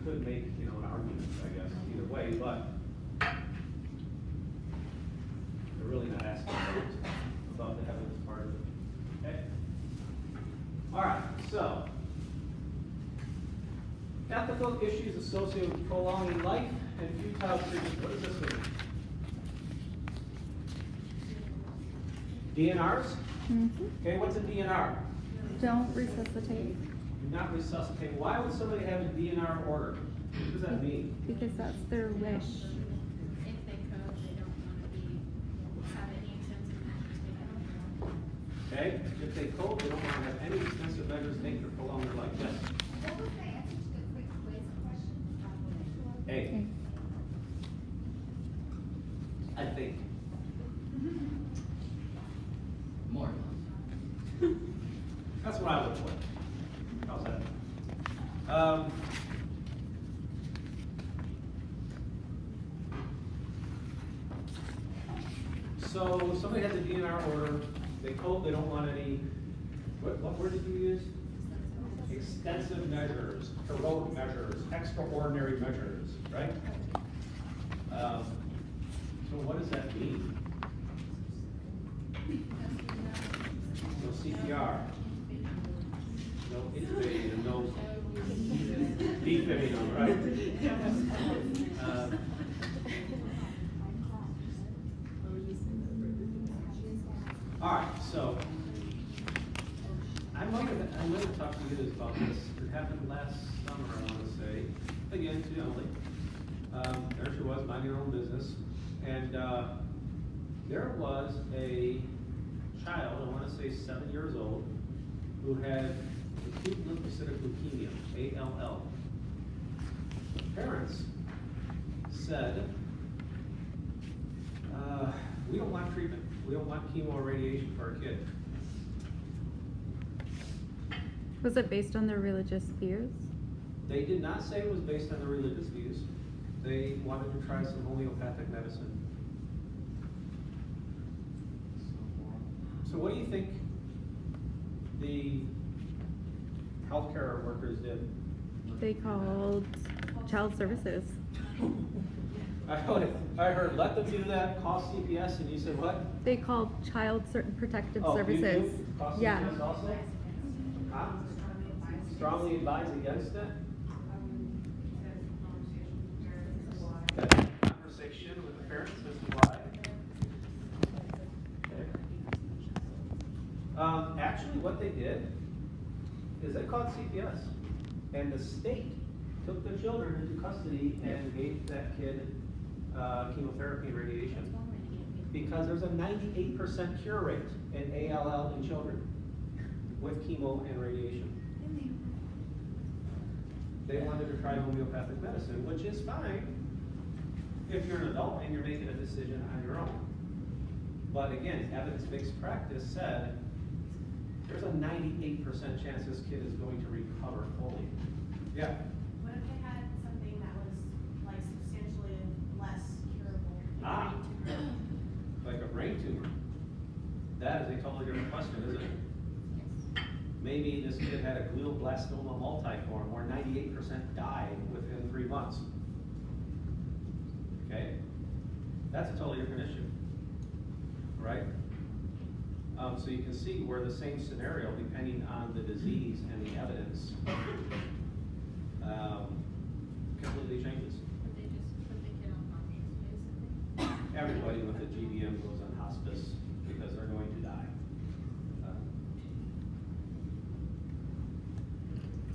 could make, an argument, I guess, either way, but they're really not asking about the evidence part of it. Okay? All right, so ethical issues associated with prolonging life and futile treatment. What does this mean? DNRs? Mm-hmm. Okay, what's a DNR? Don't resuscitate. Do not resuscitate. Why would somebody have a DNR order? What does that mean? Because that's their wish. If they code, they don't want to have any extensive measures taken. Okay, if they code, they don't want to have any extensive measures taken to prolong their life. Yes? What was the answer to the quick quiz question? A. I think. More. That's what I would put. How's that? So somebody has a DNR order, they code, they don't want any, what word did you use? Extensive measures, heroic measures, extraordinary measures, right? So what does that mean? No CPR, no intubating, and no defibing them, right? All right, so I might have talked to you guys about this. It happened last summer, I want to say. Again, too young. There she was, minding her own business, and there was a child, I want to say 7 years old, who had acute lymphocytic leukemia, ALL. The parents said, we don't want treatment. We don't want chemo or radiation for our kid. Was it based on their religious views? They did not say it was based on their religious views. They wanted to try some homeopathic medicine. So what do you think the healthcare workers did? They called child services. I heard, let them do that, call CPS, and you said what? They called child protective Oh, services. You call Yeah. CPS also? Huh? Strongly advise against it? That conversation with the parents as to why? Okay. Actually, what they did is they called CPS, and the state took the children into custody and gave that kid chemotherapy and radiation. Because there's a 98% cure rate in ALL in children with chemo and radiation. They wanted to try homeopathic medicine, which is fine if you're an adult and you're making a decision on your own. But again, evidence-based practice said there's a 98% chance this kid is going to recover fully. Yeah? What if they had something that was like substantially less curable? Ah. Like a brain tumor. That is a totally different question, isn't it? Maybe this kid had a glioblastoma multiforme where 98% died within 3 months. Okay? That's a totally different issue. Right? So you can see where the same scenario, depending on the disease and the evidence, completely changes. Would they just put the kid on hospice, basically? Everybody with a GBM goes on hospice because they're going to die.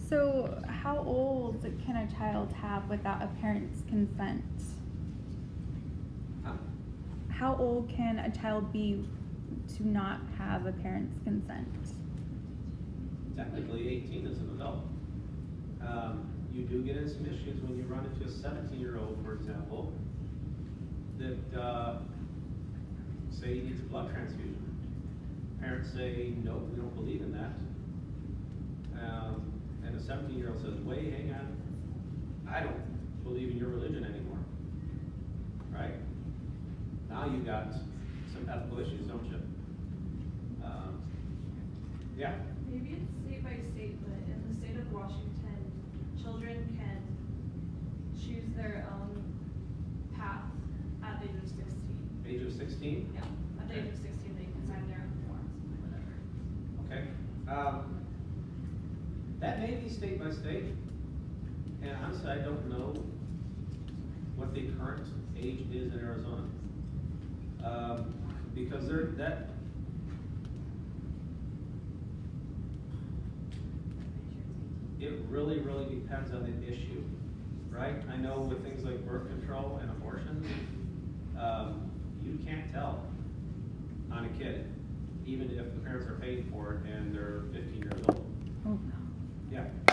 So how old can a child have without a parent's consent? Huh? How old can a child be to not have a parent's consent? Technically 18 as an adult. You do get in some issues when you run into a 17-year-old, for example, that say he needs a blood transfusion. Parents say, no, we don't believe in that. And a 17-year-old says, wait, hang on, I don't believe in your religion anymore. Right? Now you got some ethical issues, don't you? Yeah? Maybe it's state by state, but in the state of Washington, children can 16? Yeah, at the age of 16, they can sign their own forms, whatever. Okay. That may be state by state, and honestly, I don't know what the current age is in Arizona. Because it really, really depends on the issue, right? I know with things like birth control and abortion, you can't tell on a kid, even if the parents are paying for it and they're 15 years old. Oh, Yeah. I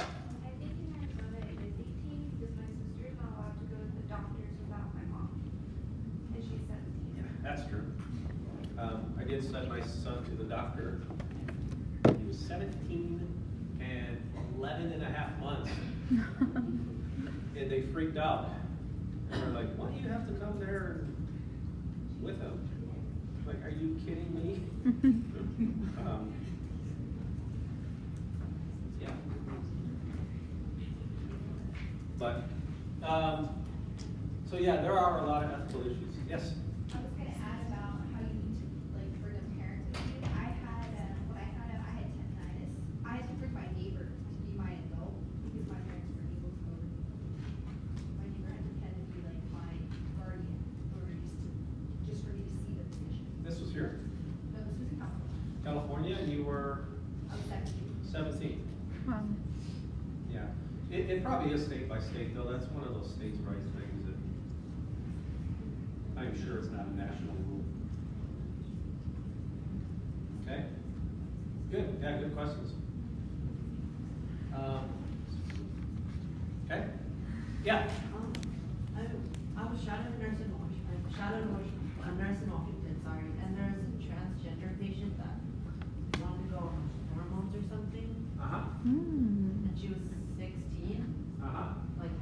think in Arizona it is 18 because my sister's not allowed to go to the doctors without my mom. And she's 17. Yeah, that's true. I did send my son to the doctor. He was 17 and 11 and a half months. And they freaked out. And they're like, why do you have to come there with him? Like, are you kidding me? Yeah. But, so yeah, there are a lot of ethical issues. Yes? I was gonna add about how you need to like bring a parent to the meeting. I had, when I found out I had tendinitis, I had to bring my neighbor to be my adult because my parents weren't able to go with me. My neighbor had to pretend to be like my guardian or just for me to see the physician. This was here? No, this was in California. California, and you were I was 17. 17. wow. Yeah. It probably is state by state, though. That's one of those states' rights things that I'm sure it's not a national rule. Okay? Good. Yeah, good questions. Okay? Yeah. I was shadowed a nurse in Washington, a nurse in Washington, sorry, and there's a transgender patient that wanted to go on hormones or something, Uh-huh. Hmm. and she was 16. Uh-huh. Like,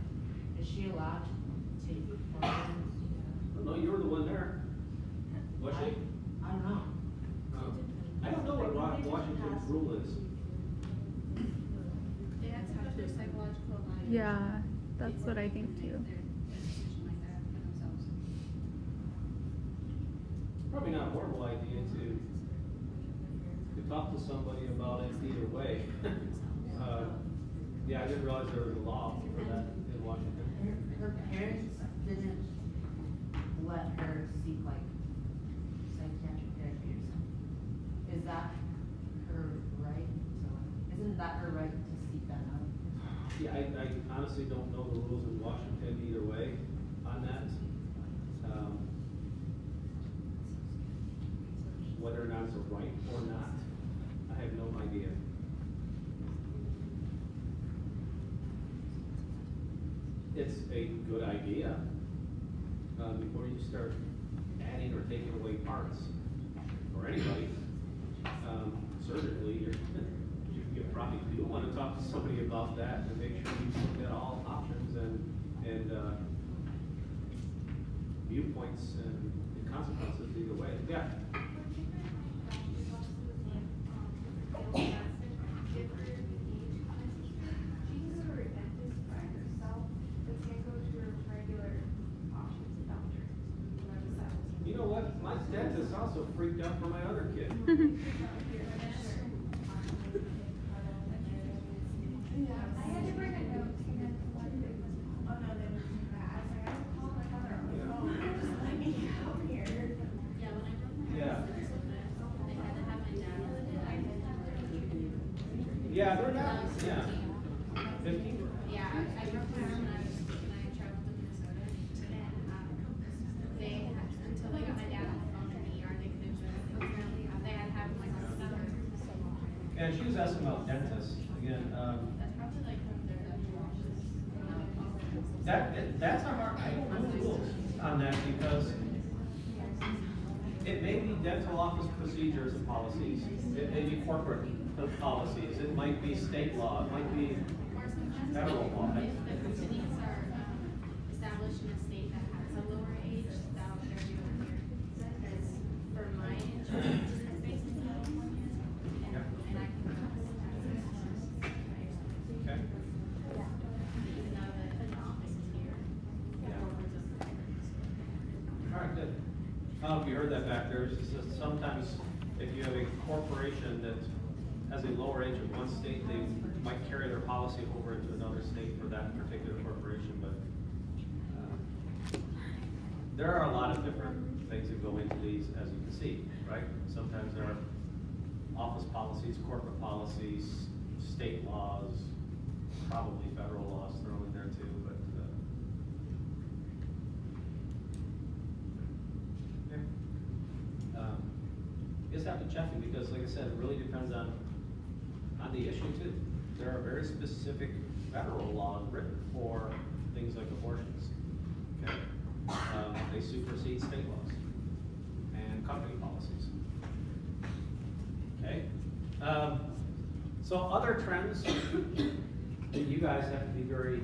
is she allowed to take hormones? No, you were the one there. Was she? I don't know. I don't know what Washington's rule is. They have to have their psychological evaluation. Yeah, that's what I think too. Their decision like that for themselves. Probably not a horrible idea to talk to somebody about it either way. Yeah, I didn't realize there was a law for that in Washington. Her parents didn't let her seek like psychiatric therapy or something. Is that her right? Isn't that her right to seek that out? Yeah, I honestly don't know the rules in Washington either way on that. Whether or not it's a right or not, I have no idea. It's a good idea, before you start adding or taking away parts, or anybody, surgically, you probably do want to talk to somebody about that and make sure you look at all options and viewpoints and consequences either way. Yeah. You know what? My dentist also freaked out for my other kid. I had to bring a note to them. Oh no, they were too bad. I was like, I will call my mother on the phone. Just let me come here. Yeah, when I broke my Yeah. wrist, they had to have my dad on it. I had to have it. Yeah, they're not, yeah. 15? Yeah, I broke my arm when I traveled to Minnesota. They had, until they got my dad on the phone in the ER, they couldn't do it. They had to have him like on speaker. And she was asking about dentists, again, That's probably like one of their that's a hard, I don't know the rules on that because it may be dental office procedures and policies, it may be corporate policies, it might be state law, it might be federal law. If the companies are established in a state that has a lower age, that'll carry over here. Because for my insurance, it's based in California, and I can Okay. even though the office is here. All right, good. I don't know if you heard that back there, it's just that sometimes if you have a corporation that has a lower age in one state, they might carry their policy over into another state for that particular corporation, but there are a lot of different things that go into these, as you can see, right? Sometimes there are office policies, corporate policies, state laws, probably federal laws thrown in there too, but, yeah. Just have to check it, because like I said, it really depends on the issue too. There are very specific federal laws written for things like abortions, okay? They supersede state laws and company policies. Okay? So other trends that you guys have to be very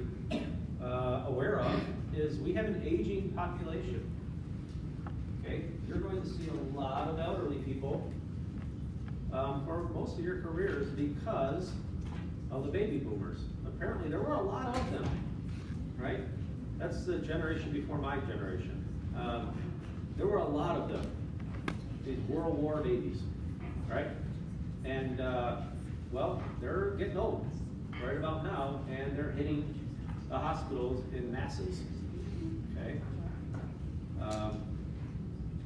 aware of is we have an aging population. Okay? You're going to see a lot of elderly people for most of your careers because of the baby boomers. Apparently there were a lot of them, right? That's the generation before my generation. There were a lot of them, these World War babies, right? And, well, they're getting old right about now, and they're hitting the hospitals in masses, okay?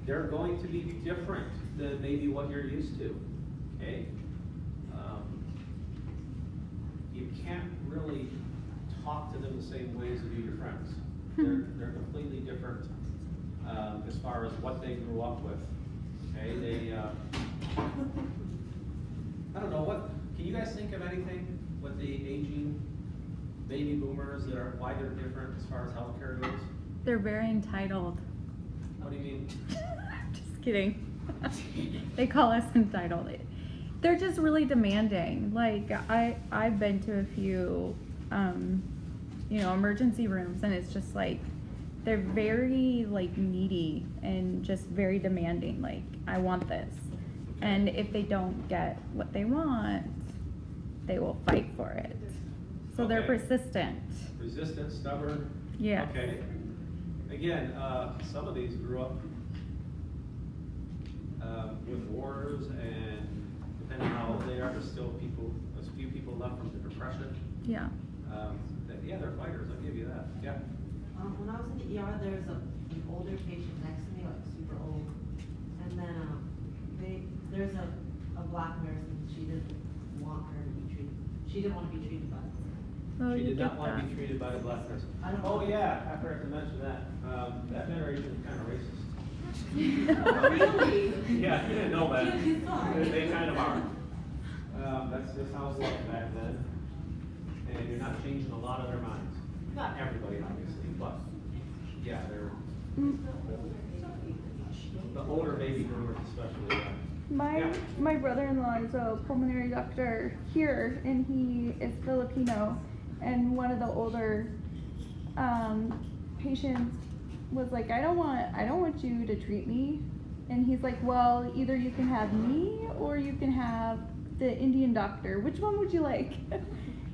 They're going to be different than maybe what you're used to, okay? You can't really talk to them the same way as you do your friends. They're completely different as far as what they grew up with. Okay, they I don't know, what can you guys think of anything with the aging baby boomers that are why they're different as far as healthcare goes? They're very entitled. What do you mean? Just kidding. They call us entitled. They're just really demanding. Like I've been to a few emergency rooms, and it's just like they're very like needy and just very demanding. Like, I want this, and if they don't get what they want, they will fight for it. So they're Okay. persistent. Resistant, stubborn. Yeah. Okay. Again, some of these grew up with wars, and depending on how old they are, there's still there's a few people left from the Depression. Yeah. Yeah, they're fighters, I'll give you that, yeah. When I was in the ER, there was an older patient next to me, like super old, and then there's a black nurse, and she didn't want her to be treated. She didn't want to be treated by the Oh, She you did not get want to that. be treated by the black nurse. I don't Oh, know. yeah, I forgot to mention that. That generation is kind of racist. Really? Yeah, you didn't know that. You're sorry. They kind of are. That's just how it was back then. And you're not changing a lot of their minds. Not everybody, obviously, but yeah, they're the older baby boomers especially. My brother-in-law is a pulmonary doctor here, and he is Filipino, and one of the older patients was like, I don't want you to treat me. And he's like, well, either you can have me or you can have the Indian doctor. Which one would you like?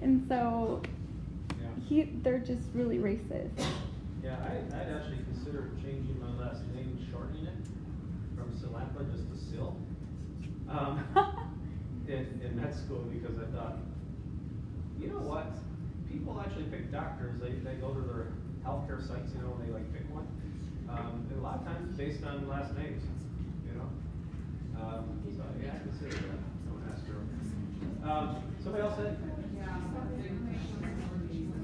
And so Yeah. they're just really racist. Yeah, I'd actually consider changing my last name, shortening it from Sillanpaa just to Sil. In med school, because I thought, you know what? People actually pick doctors. They go to their healthcare sites, and they like pick one. And a lot of times it's based on last names, So yeah, I consider that. Don't ask her. Somebody else said?